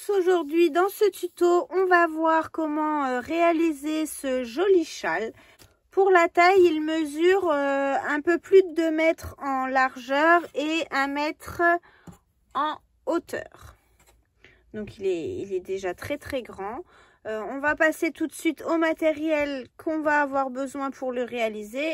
tous, aujourd'hui dans ce tuto on va voir comment réaliser ce joli châle. Pour la taille il mesure un peu plus de 2 mètres en largeur et 1 mètre en hauteur. Donc il est déjà très grand. On va passer tout de suite au matériel qu'on va avoir besoin pour le réaliser.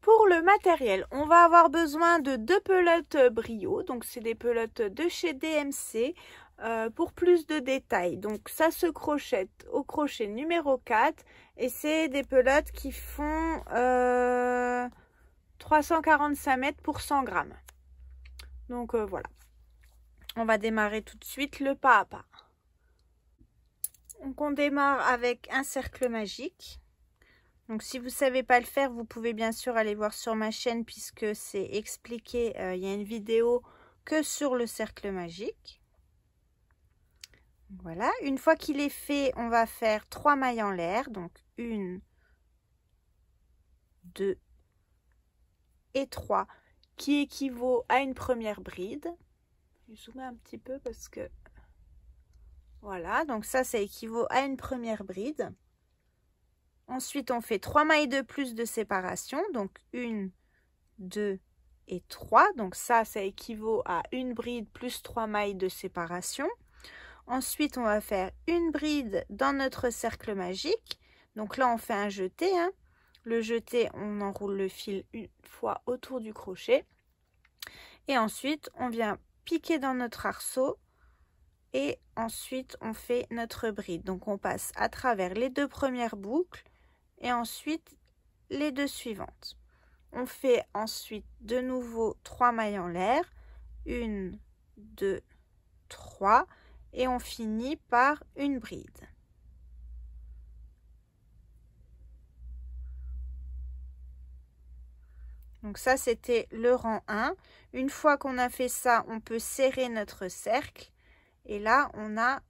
Pour le matériel, on va avoir besoin de 2 pelotes Brio, donc c'est des pelotes de chez DMC. Pour plus de détails, donc ça se crochette au crochet numéro 4 et c'est des pelotes qui font 345 mètres pour 100 grammes. Donc voilà, on va démarrer tout de suite le pas à pas. Donc on démarre avec un cercle magique. Donc si vous ne savez pas le faire, vous pouvez bien sûr aller voir sur ma chaîne puisque c'est expliqué, il y a une vidéo que sur le cercle magique. Voilà, une fois qu'il est fait, on va faire 3 mailles en l'air, donc 1, 2 et 3, qui équivaut à une première bride. Je vais zoomer un petit peu parce que voilà, donc ça équivaut à une première bride. Ensuite, on fait 3 mailles de plus de séparation, donc 1, 2 et 3. Donc ça équivaut à une bride plus 3 mailles de séparation. Ensuite, on va faire une bride dans notre cercle magique. Donc là, on fait un jeté. Hein. Le jeté, on enroule le fil une fois autour du crochet. Et ensuite, on vient piquer dans notre arceau. Et ensuite, on fait notre bride. Donc, on passe à travers les 2 premières boucles. Et ensuite, les 2 suivantes. On fait ensuite de nouveau 3 mailles en l'air. 1, 2, 3. Et on finit par une bride. Donc ça, c'était le rang 1. Une fois qu'on a fait ça, on peut serrer notre cercle. Et là, on a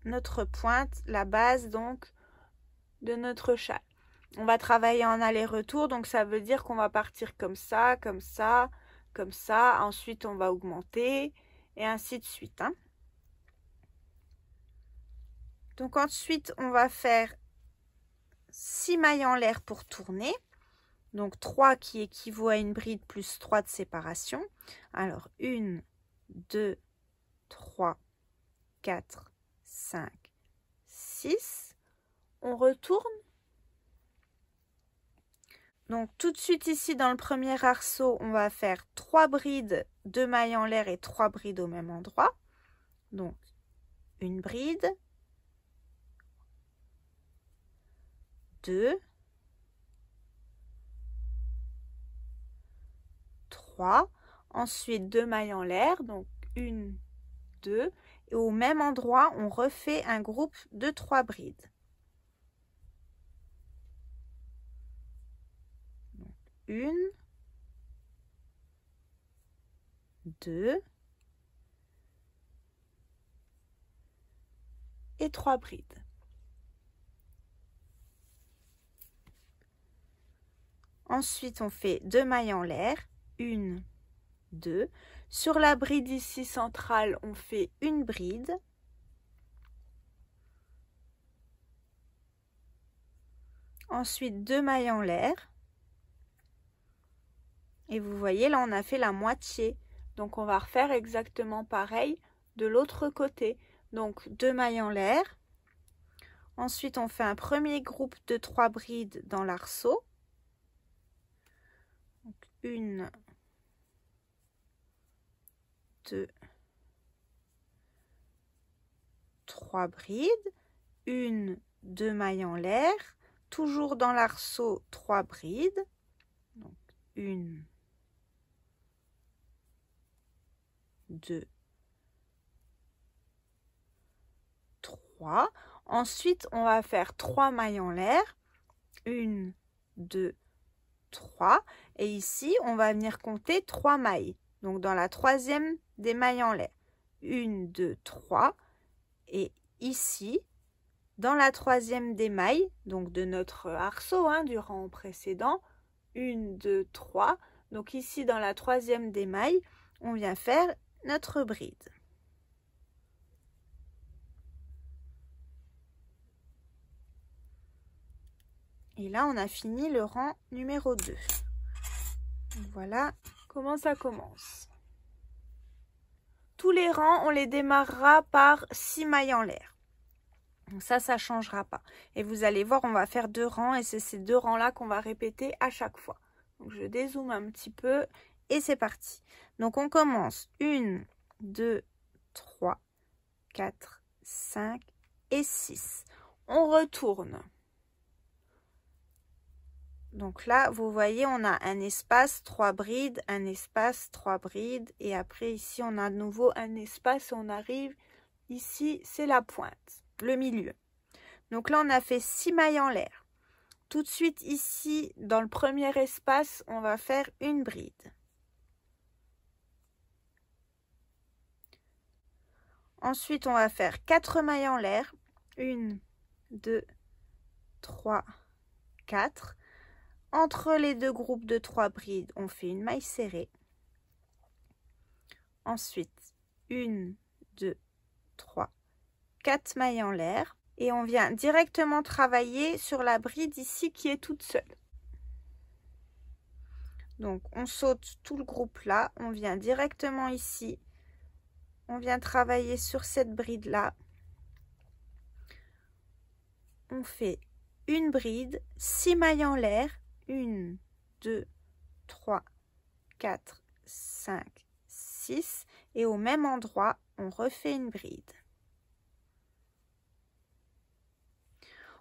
notre pointe, la base donc de notre châle. On va travailler en aller-retour, donc ça veut dire qu'on va partir comme ça, comme ça, comme ça. Ensuite, on va augmenter et ainsi de suite. Hein. Donc ensuite, on va faire 6 mailles en l'air pour tourner. Donc 3 qui équivaut à une bride plus 3 de séparation. Alors 1, 2, 3, 4, 5, 6. On retourne. Donc tout de suite ici dans le premier arceau, on va faire 3 brides, 2 mailles en l'air et 3 brides au même endroit. Donc une bride, 2, 3, ensuite 2 mailles en l'air, donc 1, 2, et au même endroit, on refait un groupe de 3 brides. Donc, 1, 2 et 3 brides. Ensuite, on fait 2 mailles en l'air, 1, 2. Sur la bride ici centrale, on fait une bride. Ensuite, 2 mailles en l'air. Et vous voyez, là, on a fait la moitié. Donc, on va refaire exactement pareil de l'autre côté. Donc, 2 mailles en l'air. Ensuite, on fait un premier groupe de 3 brides dans l'arceau. 1, 2, 3 brides. 1, 2 mailles en l'air. Toujours dans l'arceau, 3 brides. Donc, 1, 2, 3. Ensuite, on va faire 3 mailles en l'air. 1, 2, 3. Et ici, on va venir compter 3 mailles. Donc, dans la troisième des mailles en l'air. 1, 2, 3. Et ici, dans la troisième des mailles, donc de notre arceau, hein, du rang précédent, 1, 2, 3. Donc ici, dans la troisième des mailles, on vient faire notre bride. Et là, on a fini le rang numéro 2. Donc voilà comment ça commence. Tous les rangs, on les démarrera par 6 mailles en l'air. Donc ça ne changera pas. Et vous allez voir, on va faire 2 rangs et c'est ces 2 rangs-là qu'on va répéter à chaque fois. Donc je dézoome un petit peu et c'est parti. Donc on commence 1, 2, 3, 4, 5 et 6. On retourne. Donc là, vous voyez, on a un espace, 3 brides, un espace, 3 brides. Et après, ici, on a de nouveau un espace. On arrive ici, c'est la pointe, le milieu. Donc là, on a fait 6 mailles en l'air. Tout de suite, ici, dans le premier espace, on va faire une bride. Ensuite, on va faire 4 mailles en l'air. 1, 2, 3, 4. Entre les 2 groupes de 3 brides, on fait une maille serrée. Ensuite, 1, 2, 3, 4 mailles en l'air. Et on vient directement travailler sur la bride ici qui est toute seule. Donc, on saute tout le groupe là. On vient directement ici. On vient travailler sur cette bride là. On fait une bride, 6 mailles en l'air. 1, 2, 3, 4, 5, 6. Et au même endroit, on refait une bride.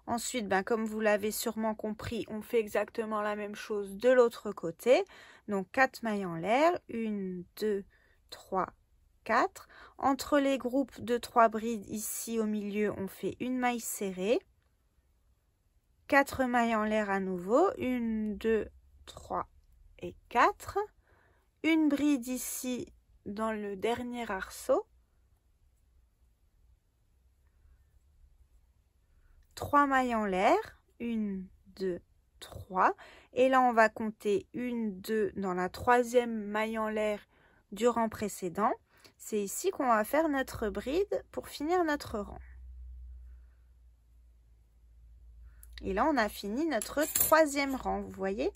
Ensuite, comme vous l'avez sûrement compris, on fait exactement la même chose de l'autre côté. Donc 4 mailles en l'air. 1, 2, 3, 4. Entre les groupes de 3 brides, ici au milieu, on fait une maille serrée. 4 mailles en l'air à nouveau, 1, 2, 3 et 4. Une bride ici dans le dernier arceau. 3 mailles en l'air, 1, 2, 3. Et là, on va compter 1, 2 dans la 3e maille en l'air du rang précédent. C'est ici qu'on va faire notre bride pour finir notre rang. Et là, on a fini notre 3e rang, vous voyez?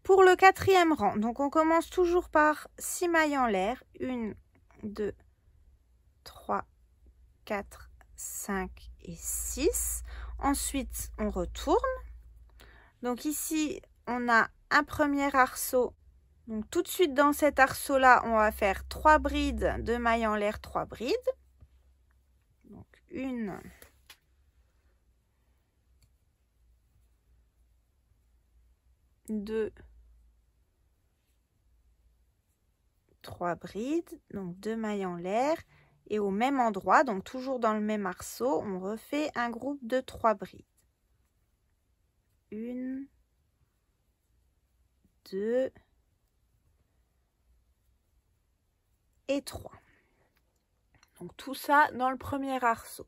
Pour le 4e rang, donc on commence toujours par 6 mailles en l'air. 1, 2, 3, 4, 5 et 6. Ensuite, on retourne. Donc ici, on a un premier arceau. Donc tout de suite dans cet arceau-là, on va faire 3 brides de mailles en l'air, 3 brides. Donc 1, 2, 3 brides, donc 2 mailles en l'air. Et au même endroit, donc toujours dans le même arceau, on refait un groupe de 3 brides. 1, 2 et 3. Donc tout ça dans le premier arceau.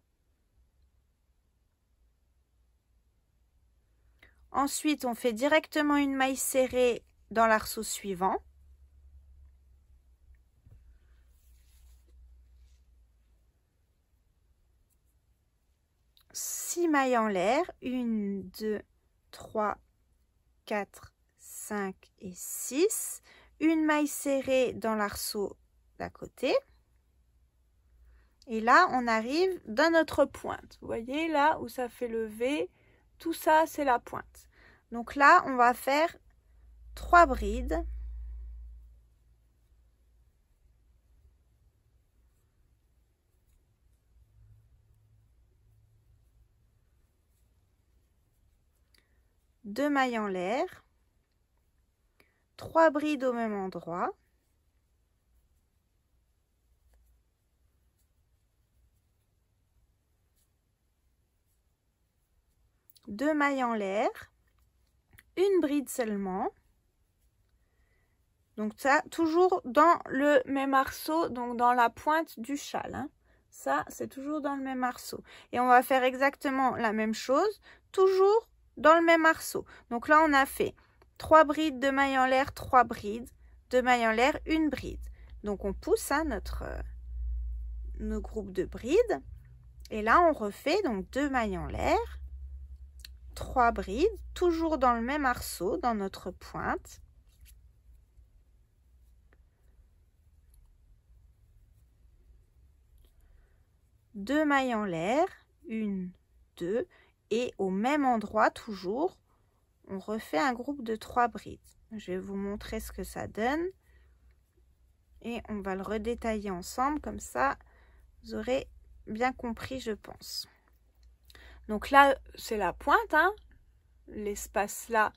Ensuite, on fait directement une maille serrée dans l'arceau suivant. Six mailles en l'air, 1, 2, 3, 4, 5 et 6. Une maille serrée dans l'arceau d'à côté. Et là, on arrive dans notre pointe. Vous voyez là où ça fait le V, tout ça, c'est la pointe. Donc là, on va faire 3 brides. Deux mailles en l'air. 3 brides au même endroit. Deux mailles en l'air, une bride seulement. Donc ça, toujours dans le même arceau, donc dans la pointe du châle. Hein. Ça, c'est toujours dans le même arceau. Et on va faire exactement la même chose, toujours dans le même arceau. Donc là, on a fait 3 brides, 2 mailles en l'air, 3 brides, 2 mailles en l'air, une bride. Donc on pousse hein, nos groupes de brides. Et là, on refait donc 2 mailles en l'air, 3 brides, toujours dans le même arceau, dans notre pointe. Deux mailles en l'air, 1, 2, et au même endroit toujours, on refait un groupe de 3 brides. Je vais vous montrer ce que ça donne. Et on va le redétailler ensemble, comme ça, vous aurez bien compris, je pense. Donc là, c'est la pointe, hein, l'espace là.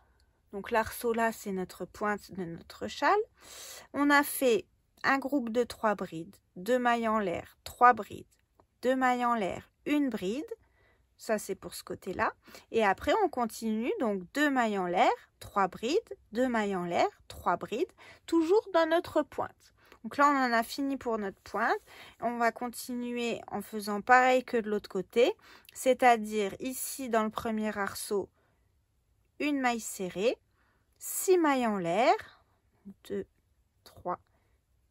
Donc l'arceau là, c'est notre pointe de notre châle. On a fait un groupe de 3 brides, 2 mailles en l'air, 3 brides, 2 mailles en l'air, 1 bride. Ça, c'est pour ce côté-là. Et après, on continue. Donc, 2 mailles en l'air, 3 brides, 2 mailles en l'air, 3 brides, toujours dans notre pointe. Donc là, on en a fini pour notre pointe. On va continuer en faisant pareil que de l'autre côté. C'est-à-dire, ici, dans le premier arceau, une maille serrée, 6 mailles en l'air, 2, 3,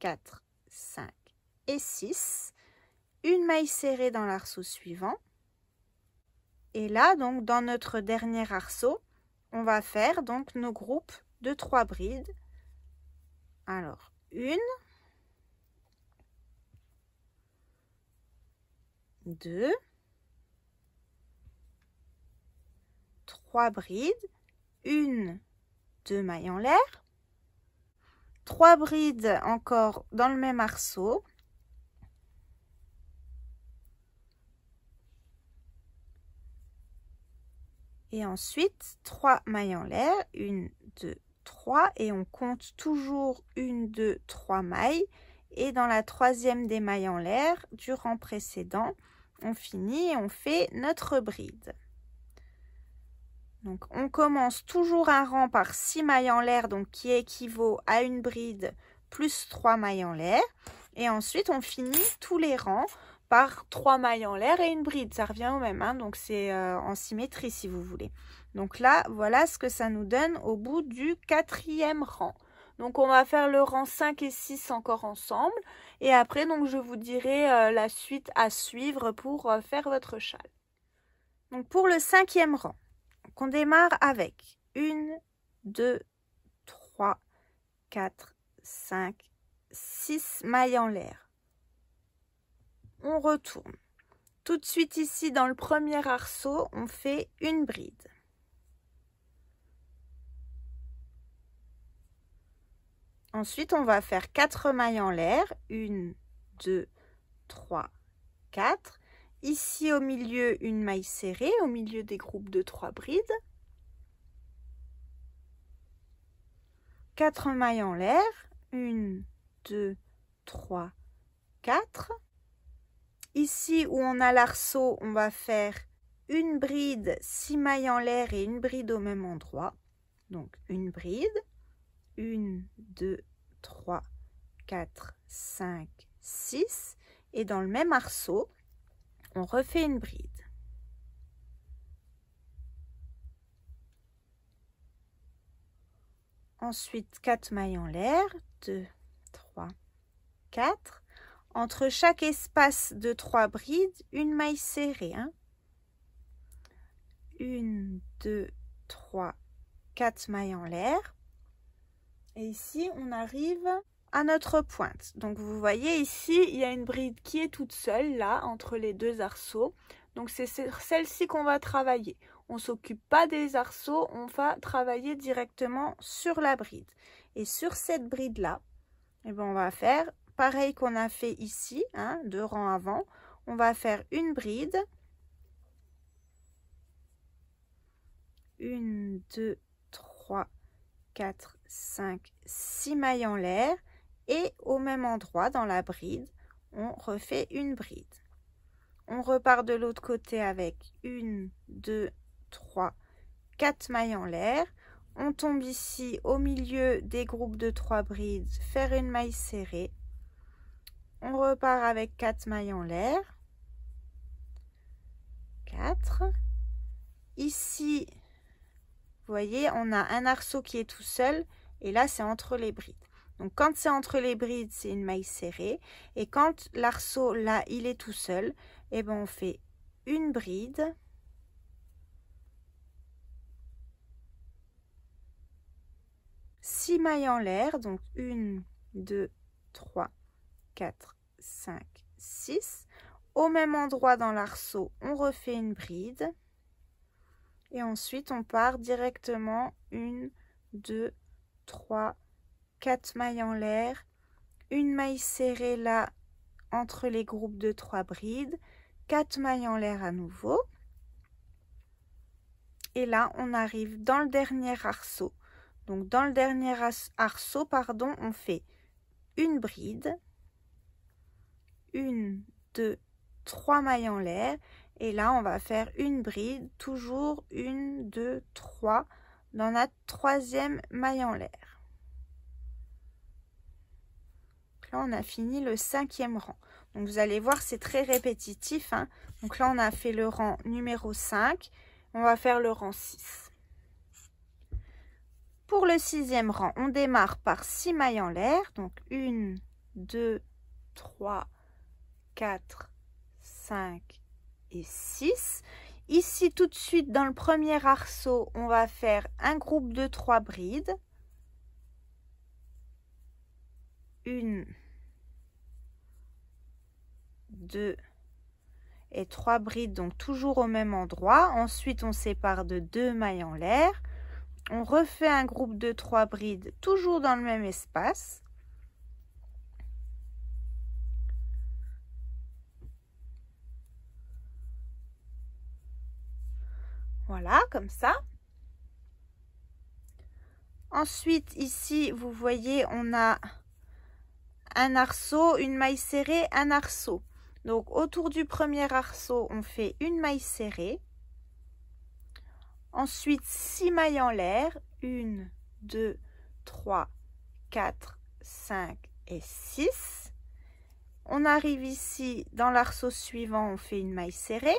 4, 5 et 6. Une maille serrée dans l'arceau suivant. Et là, donc, dans notre dernier arceau, on va faire donc nos groupes de 3 brides. Alors, 1, 2, 3 brides, 1, 2 mailles en l'air, 3 brides encore dans le même arceau. Et ensuite, 3 mailles en l'air, 1, 2, 3, et on compte toujours 1, 2, 3 mailles. Et dans la troisième des mailles en l'air, du rang précédent, on finit et on fait notre bride. Donc, on commence toujours un rang par 6 mailles en l'air, donc qui équivaut à une bride plus 3 mailles en l'air. Et ensuite, on finit tous les rangs par 3 mailles en l'air et une bride. Ça revient au même, hein, donc c'est en symétrie si vous voulez. Donc là, voilà ce que ça nous donne au bout du 4e rang. Donc on va faire le rang 5 et 6 encore ensemble. Et après, donc je vous dirai la suite à suivre pour faire votre châle. Donc pour le 5e rang, on démarre avec 1, 2, 3, 4, 5, 6 mailles en l'air. On retourne. Tout de suite ici, dans le premier arceau, on fait une bride. Ensuite, on va faire 4 mailles en l'air. 1, 2, 3, 4. Ici, au milieu, une maille serrée, au milieu des groupes de 3 brides. 4 mailles en l'air. 1, 2, 3, 4. Ici où on a l'arceau, on va faire une bride, 6 mailles en l'air et une bride au même endroit. Donc une bride, 1, 2, 3, 4, 5, 6. Et dans le même arceau, on refait une bride. Ensuite, 4 mailles en l'air, 2, 3, 4. Entre chaque espace de 3 brides, une maille serrée. 1, 2, 3, 4 mailles en l'air. Et ici, on arrive à notre pointe. Donc, vous voyez ici, il y a une bride qui est toute seule, là, entre les deux arceaux. Donc, c'est celle-ci qu'on va travailler. On ne s'occupe pas des arceaux, on va travailler directement sur la bride. Et sur cette bride-là, eh ben, on va faire pareil qu'on a fait ici, 2 rangs avant. On va faire une bride. 1, 2, 3, 4, 5, 6 mailles en l'air. Et au même endroit, dans la bride, on refait une bride. On repart de l'autre côté avec 1, 2, 3, 4 mailles en l'air. On tombe ici au milieu des groupes de 3 brides, faire une maille serrée. On repart avec 4 mailles en l'air. 4. Ici, vous voyez, on a un arceau qui est tout seul et là, c'est entre les brides. Donc, quand c'est entre les brides, c'est une maille serrée. Et quand l'arceau, là, il est tout seul, eh ben, on fait une bride, six mailles en l'air, donc 1, 2, 3, 4, 5, 6. Au même endroit dans l'arceau, on refait une bride. Et ensuite, on part directement 1, 2, 3, 4 mailles en l'air, une maille serrée là entre les groupes de 3 brides, 4 mailles en l'air à nouveau. Et là, on arrive dans le dernier arceau. Donc, dans le dernier arceau, pardon, on fait une bride, 1, 2, 3 mailles en l'air. Et là, on va faire une bride, toujours 1, 2, 3 dans notre troisième maille en l'air. Là, on a fini le 5e rang. Donc, vous allez voir, c'est très répétitif, hein. Donc là, on a fait le rang numéro 5. On va faire le rang 6. Pour le 6e rang, on démarre par 6 mailles en l'air. Donc, 1, 2, 3, 4, 5 et 6. Ici, tout de suite, dans le premier arceau, on va faire un groupe de 3 brides. 1, 2 et 3 brides, donc toujours au même endroit. Ensuite, on sépare de 2 mailles en l'air. On refait un groupe de 3 brides, toujours dans le même espace. Voilà, comme ça. Ensuite, ici, vous voyez, on a un arceau, une maille serrée, un arceau. Donc, autour du premier arceau, on fait une maille serrée. Ensuite, 6 mailles en l'air. 1, 2, 3, 4, 5 et 6. On arrive ici, dans l'arceau suivant, on fait une maille serrée.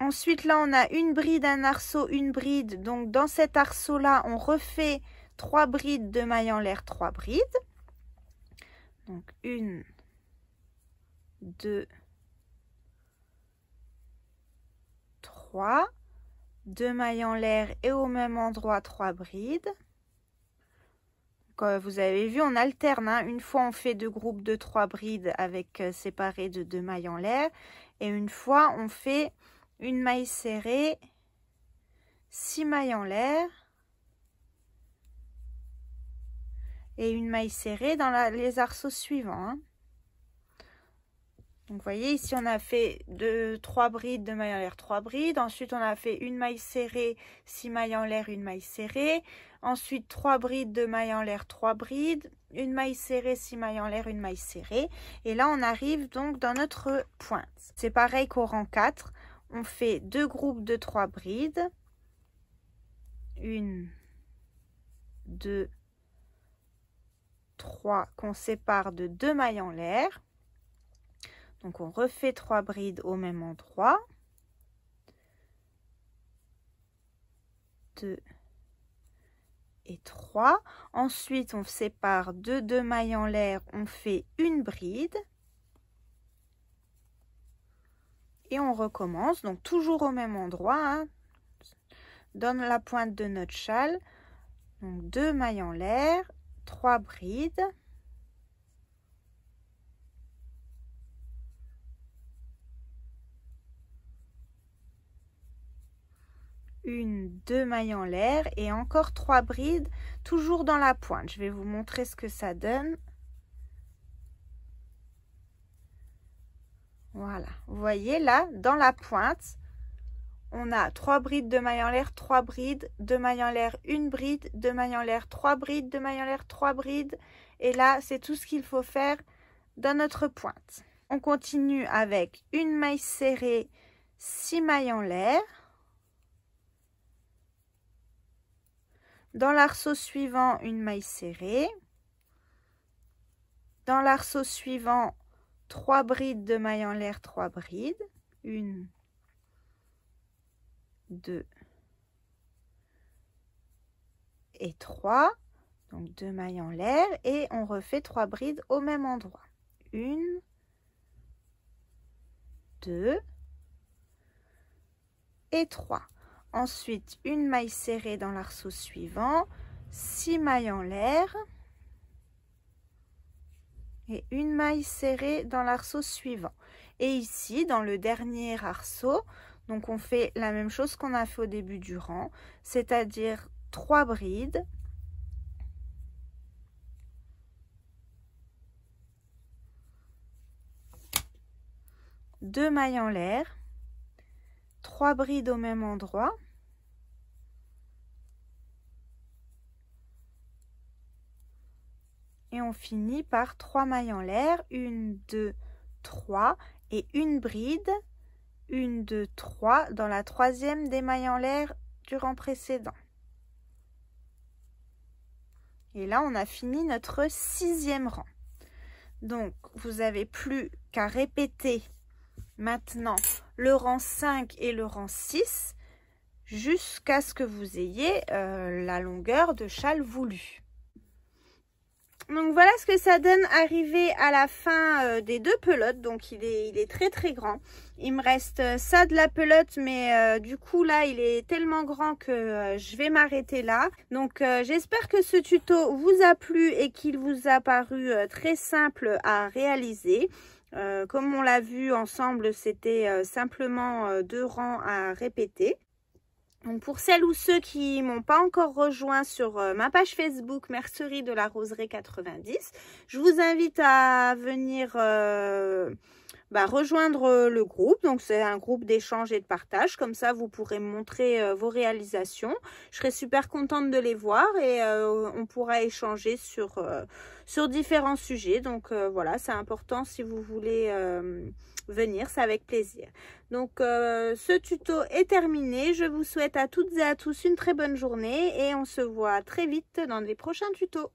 Ensuite, là, on a une bride, un arceau, une bride. Donc, dans cet arceau-là, on refait 3 brides de mailles en l'air, 3 brides. Donc, 1, 2, 3. 2 mailles en l'air et au même endroit, 3 brides. Comme vous avez vu, on alterne, hein. Une fois, on fait 2 groupes de 3 brides avec séparés de 2 mailles en l'air. Et une fois, on fait une maille serrée, 6 mailles en l'air et une maille serrée dans les arceaux suivants, hein. Donc, vous voyez, ici, on a fait 3 brides de mailles en l'air, 3 brides. Ensuite, on a fait une maille serrée, 6 mailles en l'air, une maille serrée. Ensuite, 3 brides de mailles en l'air, 3 brides. Une maille serrée, 6 mailles en l'air, une maille serrée. Et là, on arrive donc dans notre pointe. C'est pareil qu'au rang 4. On fait 2 groupes de 3 brides. 1, 2, 3 qu'on sépare de 2 mailles en l'air. Donc, on refait 3 brides au même endroit. 2 et 3. Ensuite, on sépare de 2 mailles en l'air. On fait une bride. Et on recommence. Donc, toujours au même endroit, hein. Dans la pointe de notre châle. Donc, 2 mailles en l'air. 3 brides. 1, 2 mailles en l'air et encore 3 brides, toujours dans la pointe. Je vais vous montrer ce que ça donne. Voilà, vous voyez là, dans la pointe, on a 3 brides de mailles en l'air, 3 brides, 2 mailles en l'air, 1 bride, 2 mailles en l'air, 3 brides, 2 mailles en l'air, 3 brides. Et là, c'est tout ce qu'il faut faire dans notre pointe. On continue avec une maille serrée, 6 mailles en l'air. Dans l'arceau suivant, une maille serrée. Dans l'arceau suivant, 3 brides de mailles en l'air, 3 brides. 1, 2 et 3. Donc 2 mailles en l'air et on refait 3 brides au même endroit. 1, 2, et 3. Ensuite, une maille serrée dans l'arceau suivant, 6 mailles en l'air et une maille serrée dans l'arceau suivant. Et ici, dans le dernier arceau, donc on fait la même chose qu'on a fait au début du rang, c'est-à-dire 3 brides, deux mailles en l'air, 3 brides au même endroit, et on finit par 3 mailles en l'air, 1, 2, 3 et une bride, 1, 2, 3 dans la troisième des mailles en l'air du rang précédent. Et là, on a fini notre 6e rang. Donc, vous n'avez plus qu'à répéter maintenant le rang 5 et le rang 6 jusqu'à ce que vous ayez la longueur de châle voulue. Donc voilà ce que ça donne arrivé à la fin des 2 pelotes. Donc il est très très grand. Il me reste ça de la pelote, mais du coup là il est tellement grand que je vais m'arrêter là. Donc j'espère que ce tuto vous a plu et qu'il vous a paru très simple à réaliser. Comme on l'a vu ensemble, c'était simplement 2 rangs à répéter. Donc pour celles ou ceux qui m'ont pas encore rejoint sur ma page Facebook Mercerie de la Roseraie 90, je vous invite à venir rejoindre le groupe. Donc c'est un groupe d'échange et de partage, comme ça vous pourrez me montrer vos réalisations. Je serai super contente de les voir et on pourra échanger sur différents sujets. Donc voilà, c'est important si vous voulez venir, c'est avec plaisir. Donc ce tuto est terminé. Je vous souhaite à toutes et à tous une très bonne journée et on se voit très vite dans les prochains tutos.